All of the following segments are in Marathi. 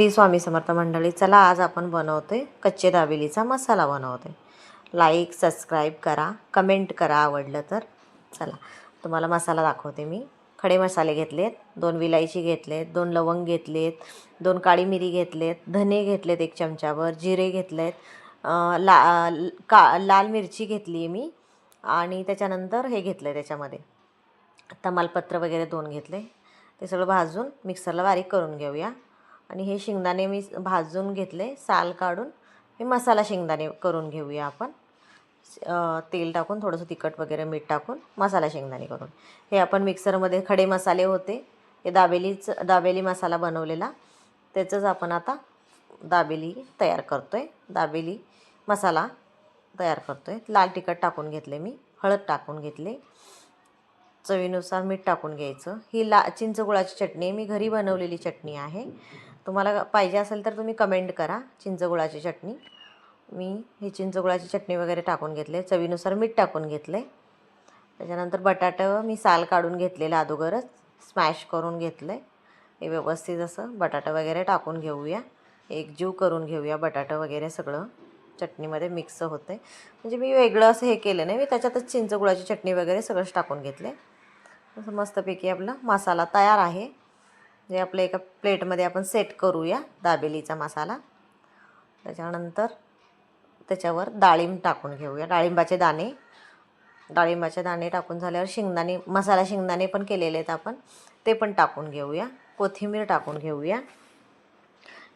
श्री स्वामी समर्थ मंडळी. चला आज आपण बनवतोय कच्चे दाबेलीचा मसाला बनवतोय. लाईक सबस्क्राईब करा, कमेंट करा आवडलं तर. चला तुम्हाला मसाला दाखवते मी. खडे मसाले घेतलेत, 2 विलायची घेतलेत, 2 लवंग घेतलेत, 2 काळी मिरी घेतलेत, धने घेतलेत 1 चमचाभर, जिरे घेतलेत, लाल मिरची घेतली मी आणि त्याच्यानंतर हे घेतलं त्याच्यामध्ये तमालपत्र वगैरे 2 घेतले. ते सगळं भाजून मिक्सरला बारीक करून घेऊया. आणि हे शेंगदाणे मी भाजून घेतले, साल काढून हे मसाला शेंगदाणे करून घेऊया आपण. तेल टाकून थोडंसं तिखट वगैरे मीठ टाकून मसाला शेंगदाणे करून हे आपण मिक्सरमध्ये खडे मसाले होते हे दाबेली मसाला बनवलेला, त्याचंच आपण आता दाबेली तयार करतो आहे. दाबेली मसाला तयार करतो आहे. लाल तिखट टाकून घेतले मी, हळद टाकून घेतले, चवीनुसार मीठ टाकून घ्यायचं. ही चिंचगुळाची चटणी आहे, मी घरी बनवलेली चटणी आहे. तुम्हाला पाहिजे असेल तर तुम्ही कमेंट करा. चिंचगुळाची चटणी मी ही चिंचगुळाची चटणी वगैरे टाकून घेतले, चवीनुसार मीठ टाकून घेतले. त्याच्यानंतर बटाटं मी साल काढून घेतलेलं अगोदरच स्मॅश करून घेतले. हे व्यवस्थित असं बटाटा वगैरे टाकून घेऊया, एकजीव करून घेऊया. बटाटा वगैरे सगळं चटणीमध्ये मिक्स होते. म्हणजे मी वेगळं असं हे केलं नाही, मी त्याच्यातच चिंचगुळाची चटणी वगैरे सगळंच टाकून घेतले. असं मस्तपैकी आपला मसाला तयार आहे. जे आपल्या एका प्लेटमध्ये आपण सेट करूया दाबेलीचा मसाला. त्याच्यानंतर त्याच्यावर डाळिंब टाकून घेऊया, डाळिंबाचे दाणे टाकून झाल्यावर शेंगदाणे, मसाला शेंगदाणे पण केलेले आहेत आपण, ते पण टाकून घेऊया. कोथिंबीर टाकून घेऊया.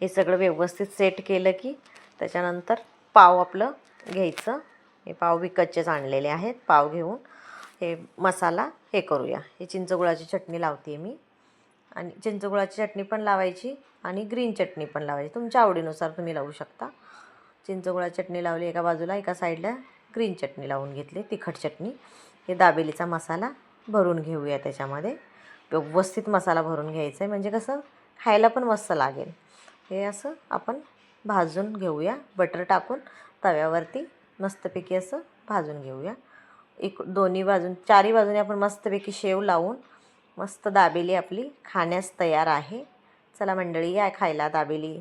हे सगळं व्यवस्थित सेट केलं की त्याच्यानंतर पाव आपलं घ्यायचं. हे पाव विकतचेच आणलेले आहेत. पाव घेऊन हे मसाला हे करूया. हे चिंचगुळाची चटणी लावते मी, आणि चिंचगुळाची चटणी पण लावायची आणि ग्रीन चटणी पण लावायची, तुमच्या आवडीनुसार तुम्ही लावू शकता. चिंचगुळाची चटणी लावली एका बाजूला, एका साईडला ग्रीन चटणी लावून घेतली, तिखट चटणी. हे दाबेलीचा मसाला भरून घेऊया. त्याच्यामध्ये व्यवस्थित मसाला भरून घ्यायचा आहे, म्हणजे कसं खायला पण मस्त लागेल. हे असं आपण भाजून घेऊया, बटर टाकून तव्यावरती मस्तपैकी असं भाजून घेऊया. दोन्ही बाजून, चारही बाजूने आपण मस्तपैकी शेव लावून मस्त दाबेली आपली खाण्यास तयार आहे. चला मंडळी, या खायला दाबेली.